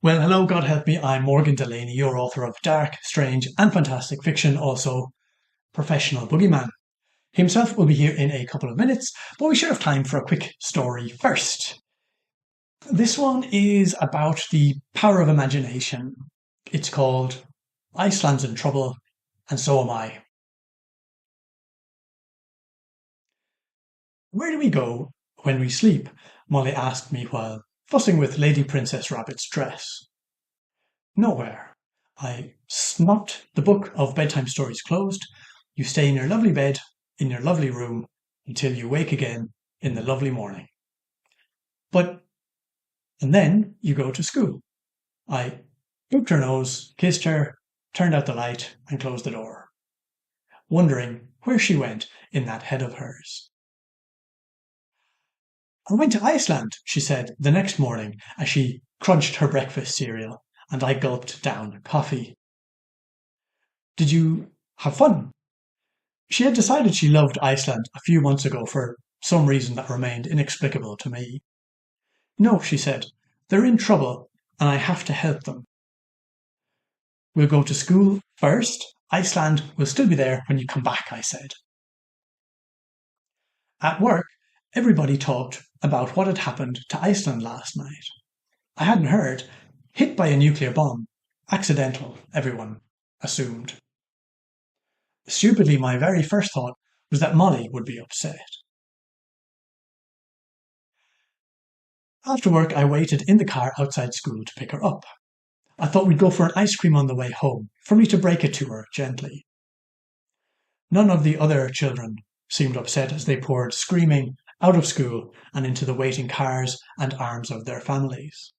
Well, hello, God help me. I'm Morgan Delaney, your author of dark, strange, and fantastic fiction, also professional boogeyman. Himself will be here in a couple of minutes, but we should have time for a quick story first. This one is about the power of imagination. It's called Iceland's in Trouble, and So Am I. Where do we go when we sleep? Molly asked me while fussing with Lady Princess Rabbit's dress. Nowhere. I snapped the book of bedtime stories closed. You stay in your lovely bed, in your lovely room, until you wake again in the lovely morning. And then you go to school. I booped her nose, kissed her, turned out the light, and closed the door, wondering where she went in that head of hers. I went to Iceland, she said the next morning as she crunched her breakfast cereal, and I gulped down coffee. Did you have fun? She had decided she loved Iceland a few months ago for some reason that remained inexplicable to me. No, she said, they're in trouble and I have to help them. We'll go to school first. Iceland will still be there when you come back, I said. At work, everybody talked about what had happened to Iceland last night. I hadn't heard. Hit by a nuclear bomb. Accidental, everyone assumed. Stupidly, my very first thought was that Molly would be upset. After work, I waited in the car outside school to pick her up. I thought we'd go for an ice cream on the way home, for me to break it to her gently. None of the other children seemed upset as they poured screaming out of school and into the waiting cars and arms of their families.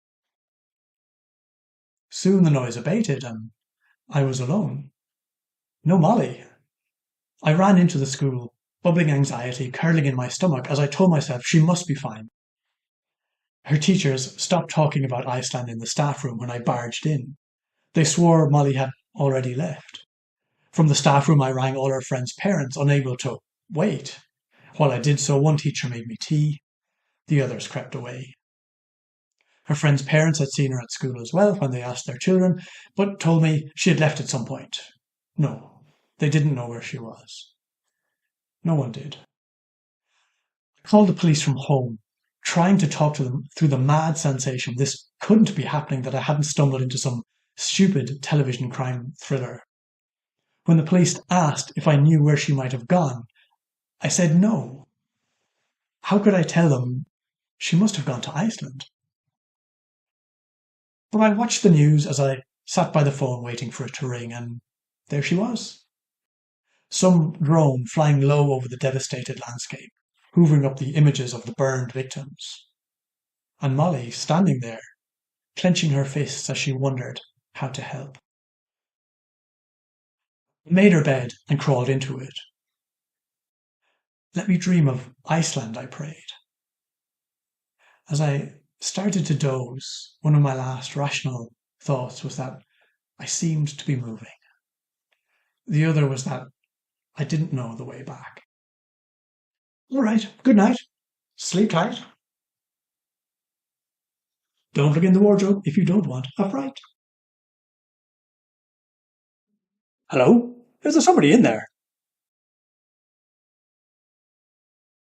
Soon the noise abated and I was alone. No Molly. I ran into the school, bubbling anxiety curling in my stomach as I told myself she must be fine. Her teachers stopped talking about Iceland in the staff room when I barged in. They swore Molly had already left. From the staff room I rang all her friends' parents, unable to wait. While I did so, one teacher made me tea. The others crept away. Her friends' parents had seen her at school as well when they asked their children, but told me she had left at some point. No, they didn't know where she was. No one did. I called the police from home, trying to talk to them through the mad sensation this couldn't be happening, that I hadn't stumbled into some stupid television crime thriller. When the police asked if I knew where she might have gone, I said no. How could I tell them she must have gone to Iceland? But I watched the news as I sat by the phone waiting for it to ring, and there she was. Some drone flying low over the devastated landscape, hoovering up the images of the burned victims. And Molly standing there, clenching her fists as she wondered how to help. I made her bed and crawled into it. Let me dream of Iceland, I prayed. As I started to doze, one of my last rational thoughts was that I seemed to be moving. The other was that I didn't know the way back. All right, good night. Sleep tight. Don't look in the wardrobe if you don't want a fright. Hello? Is there somebody in there?